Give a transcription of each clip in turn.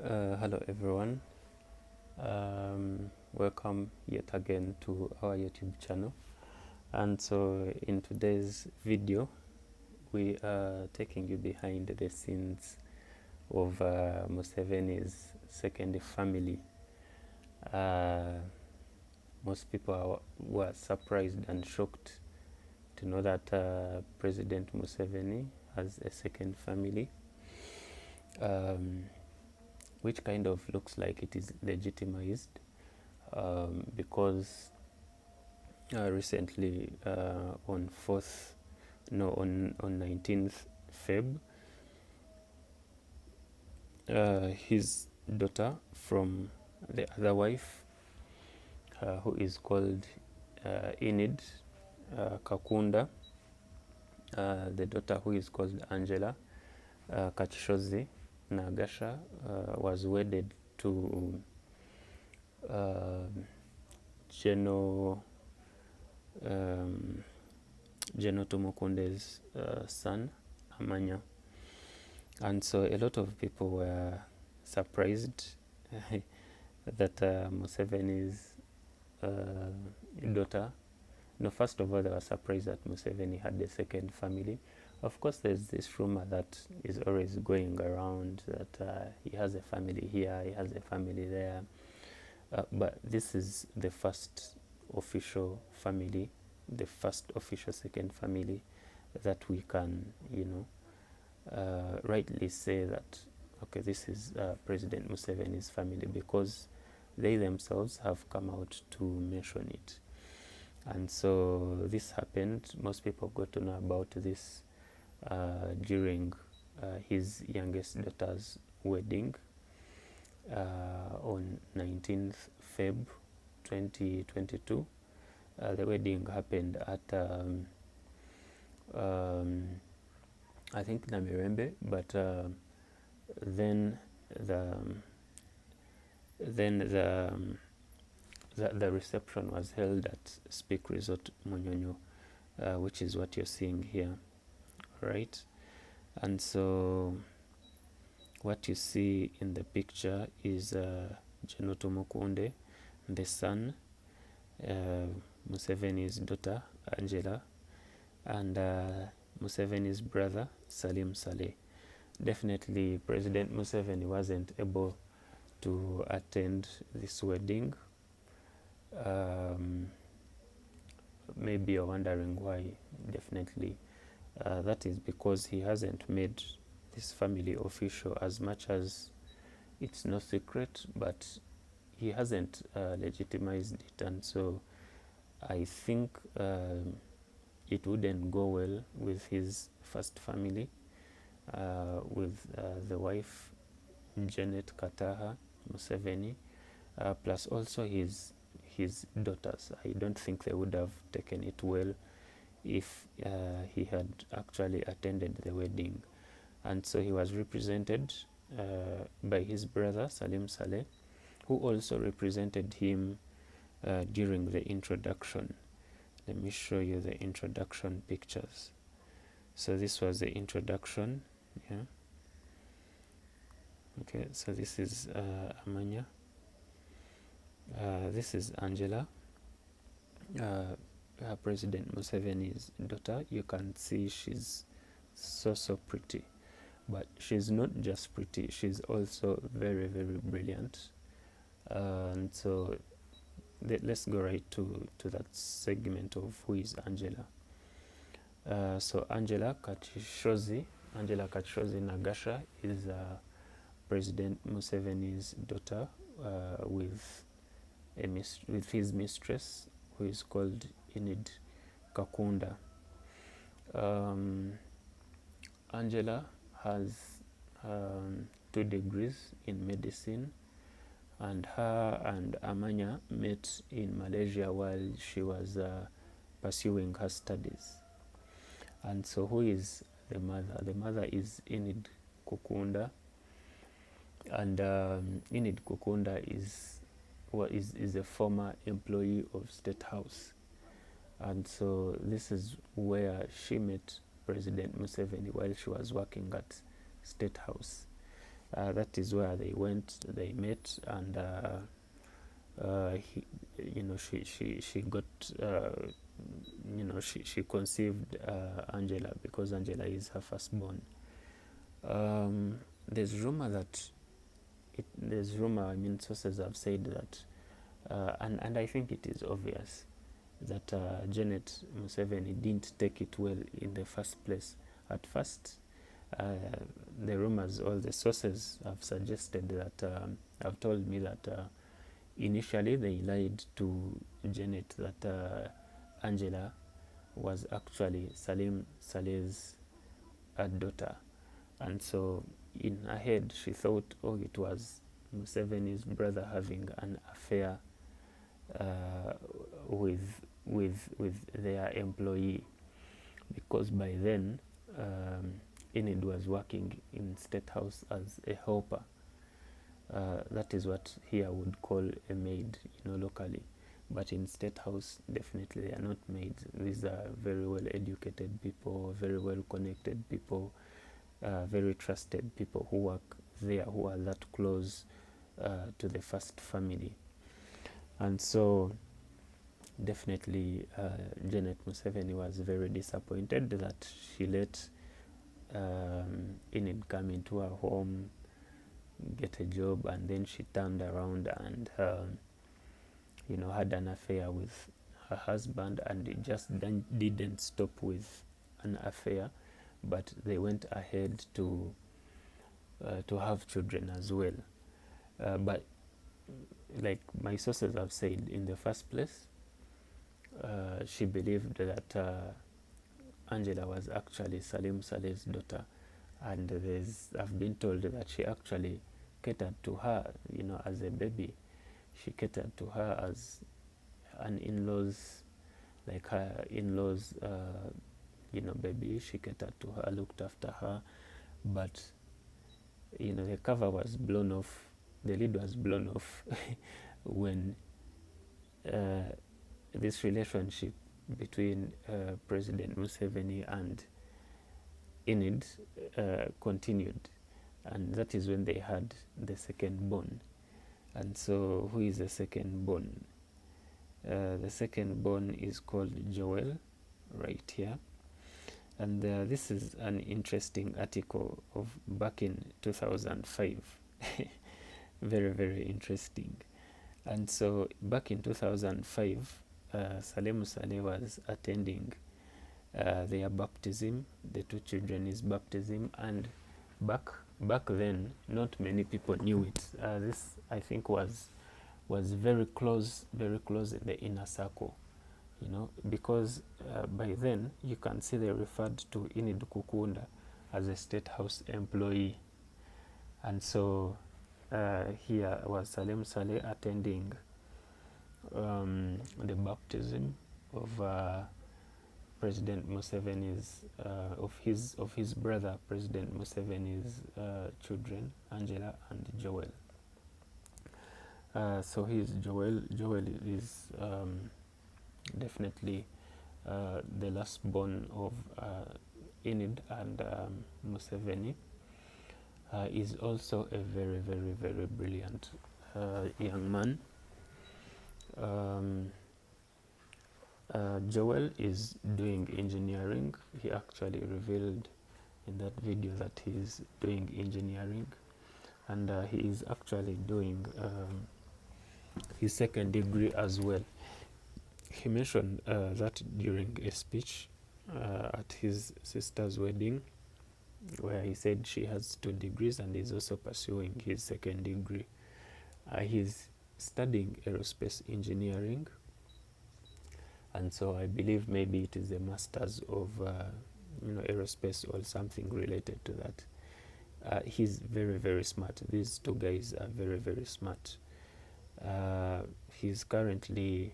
Hello everyone. Welcome yet again to our YouTube channel. And so in today's video, we are taking you behind the scenes of Museveni's second family. Most people were surprised and shocked to know that President Museveni has a second family. Which kind of looks like it is legitimized because recently on 19th Feb, his daughter from the other wife, who is called Enid Kakunda, the daughter who is called Angela Kachishozi Nagasha, was wedded to General Tumukunde's son, Amanya. And so a lot of people were surprised that Museveni's daughter, no, first of all, they were surprised that Museveni had a second family. Of course, there's this rumor that is always going around that he has a family here, he has a family there. But this is the first official family, the first official second family that we can, rightly say that, okay, this is President Museveni's family, because they themselves have come out to mention it. And so this happened. Most people got to know about this during his youngest daughter's wedding on 19th Feb 2022. The wedding happened at I think Namirembe, but then the reception was held at Speak Resort Munyonyo, which is what you're seeing here, right? And so what you see in the picture is Jenoto Mukunde, the son, Museveni's daughter Angela, and Museveni's brother Salim Saleh. Definitely President Museveni wasn't able to attend this wedding. Maybe you're wondering why. Definitely that is because he hasn't made this family official, as much as it's no secret, but he hasn't legitimized it. And so I think it wouldn't go well with his first family, with the wife Janet Kataha Museveni, plus also his daughters. I don't think they would have taken it well if he had actually attended the wedding. And so he was represented by his brother Salim Saleh, who also represented him during the introduction. Let me show you the introduction pictures. So this was the introduction. Yeah. Okay, so this is Amanya. This is Angela, President Museveni's daughter. You can see she's so pretty, but she's not just pretty, she's also very brilliant. And so let's go right to that segment of who is Angela. So Angela Kachishozi Nagasha is President Museveni's daughter, with his mistress, who is called Enid Kakunda. Angela has 2 degrees in medicine, and her and Amanya met in Malaysia while she was pursuing her studies. And so who is the mother? The mother is Enid Kukunda, and Enid Kukunda is a former employee of State House. And so this is where she met President Museveni while she was working at State House. That is where they went, they met, and he, she got, she conceived Angela, because Angela is her firstborn. There's rumor that I mean, sources have said that, and I think it is obvious that Janet Museveni didn't take it well in the first place. At first, the rumors, or the sources have suggested that, have told me that initially they lied to Janet that Angela was actually Salim Saleh's daughter. And so in her head she thought, oh, it was Museveni's brother having an affair with their employee, because by then Enid was working in State House as a helper. That is what here would call a maid, locally. But in State House, definitely they are not maids. These are very well educated people, very well connected people, very trusted people who work there, who are that close to the first family. And so definitely Janet Museveni was very disappointed that she let Enid come into her home, get a job, and then she turned around and had an affair with her husband. And it just didn't stop with an affair, but they went ahead to have children as well. But like my sources have said, in the first place, she believed that Angela was actually Salim Saleh's daughter, and I've been told that she actually catered to her, as a baby. She catered to her as an in-laws, like her in-laws, baby. She catered to her, looked after her, but the cover was blown off, the lid was blown off when this relationship between President Museveni and Enid continued, and that is when they had the second born. And so, who is the second born? The second born is called Joel, right here. And this is an interesting article of back in 2005. Very, very interesting. And so, back in 2005, Salem Saleh was attending their baptism, the two children's baptism, and back then, not many people knew it. This, I think, was very close in the inner circle, because by then you can see they referred to Enid Kukunda as a State House employee. And so here was Salem Saleh attending the baptism of President Museveni's of his brother President Museveni's children, Angela and Joel. So he's Joel is definitely the last born of Enid and Museveni. Is also a very, very, very brilliant young man. Joel is doing engineering. He actually revealed in that video that he's doing engineering, and he is actually doing his second degree as well. He mentioned that during a speech at his sister's wedding, where he said she has 2 degrees and is also pursuing his second degree. He's studying aerospace engineering, and so I believe maybe it is a master's of aerospace or something related to that. He's very, very smart. These 2 guys are very, very smart. He's currently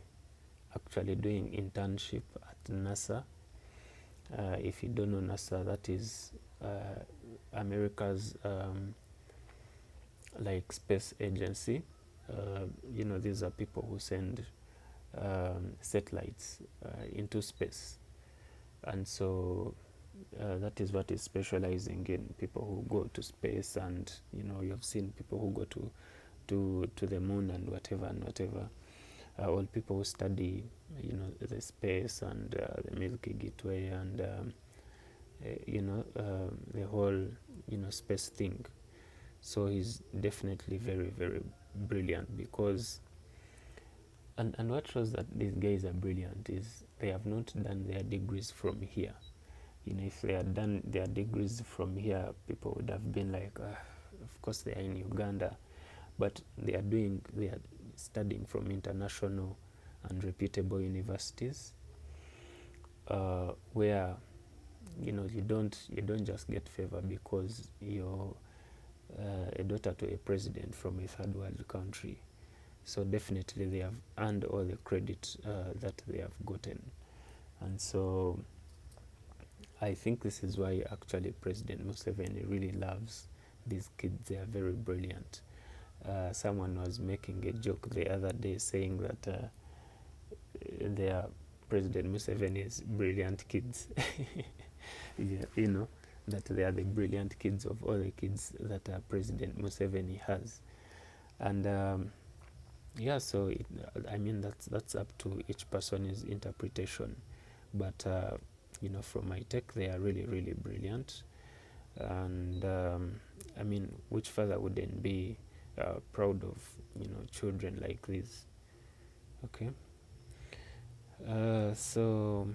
actually doing internship at NASA. If you don't know NASA, that is America's like space agency. These are people who send satellites into space, and so that is what is specializing in people who go to space, and you've seen people who go to the moon and whatever, all people who study the space and the Milky Gateway and the whole space thing. So he's definitely very, very brilliant, because and what shows that these guys are brilliant is they have not done their degrees from here. If they had done their degrees from here, people would have been like, of course they are in Uganda, but they are studying from international and reputable universities, where you don't just get favor because you're a daughter to a president from a third world country. So definitely they have earned all the credit that they have gotten. And so I think this is why actually President Museveni really loves these kids. They are very brilliant. Someone was making a joke the other day saying that they are President Museveni's brilliant kids. Yeah, that they are the brilliant kids of all the kids that President Museveni has. And yeah, so I mean that's up to each person's interpretation, but from my take, they are really, really brilliant. And I mean, which father wouldn't be proud of children like this? Okay. So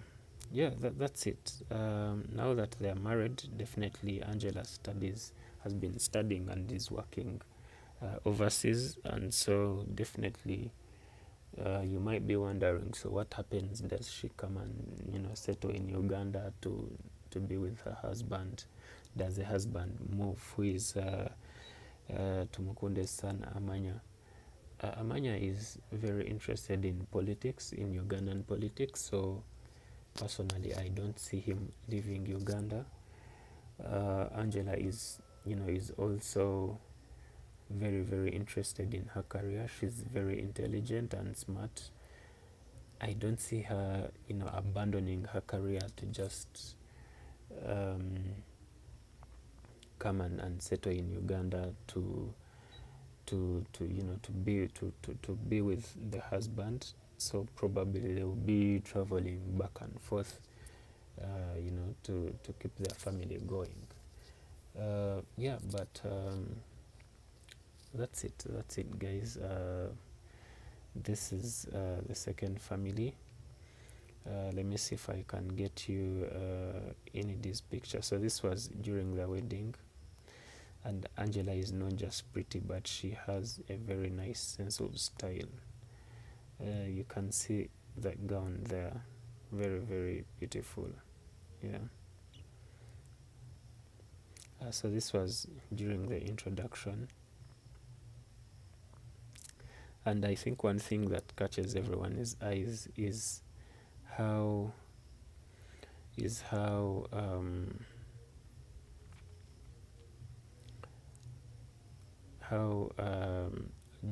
yeah, that's it. Now that they are married, definitely Angela has been studying and is working overseas, and so definitely you might be wondering, so what happens? Does she come and settle in Uganda to be with her husband? Does the husband move? Who is Tumukunde's son, Amanya? Amanya is very interested in politics, in Ugandan politics, so personally I don't see him leaving Uganda. Angela is also very, very interested in her career. She's very intelligent and smart. I don't see her abandoning her career to just come and settle in Uganda to be with the husband. So probably they will be traveling back and forth to keep their family going. Yeah, but that's it guys. This is the second family. Let me see if I can get you Enid's picture. So this was during the wedding, and Angela is not just pretty, but she has a very nice sense of style. You can see that gown there, very, very beautiful. Yeah. So this was during the introduction, and I think one thing that catches everyone's eyes is how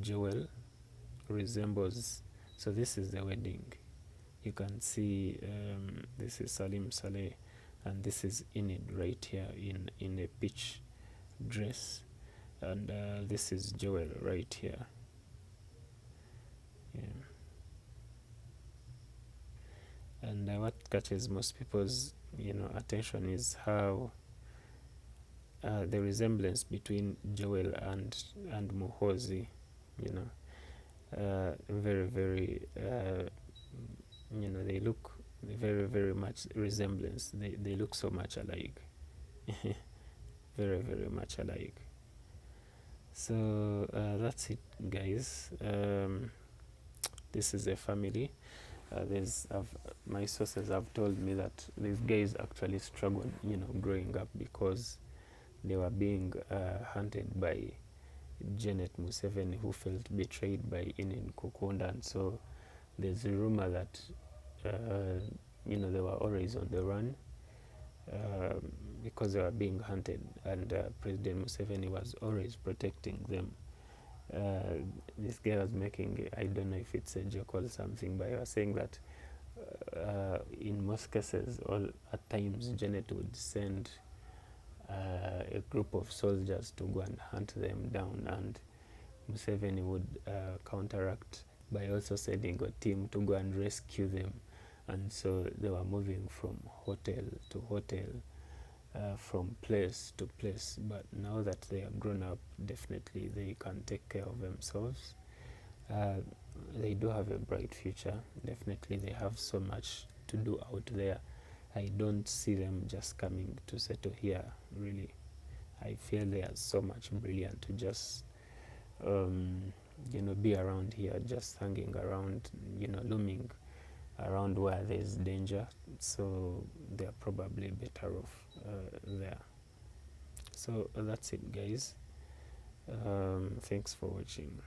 Joel resembles. So this is the wedding. You can see this is Salim Saleh, and this is Enid right here in a peach dress, and this is Joel right here. Yeah. And what catches most people's attention is how the resemblance between Joel and Muhoozi, very, very they look very, very much resemblance. They look so much alike. Very, very much alike. So that's it guys. This is a family. My sources have told me that these guys actually struggled growing up, because they were being hunted by Janet Museveni, who felt betrayed by Enid Kukunda, and so there's a rumor that they were always on the run because they were being hunted, and President Museveni was always protecting them. This guy was making, I don't know if it's a joke or something, but he was saying that in most cases, or at times, Janet would send a group of soldiers to go and hunt them down, and Museveni would counteract by also sending a team to go and rescue them. And so they were moving from hotel to hotel, from place to place. But now that they are grown up, definitely they can take care of themselves. They do have a bright future. Definitely they have so much to do out there. I don't see them just coming to settle here, really. I feel they are so much brilliant to just be around here, just hanging around, looming around where there's danger. So they're probably better off there. So that's it, guys. Thanks for watching.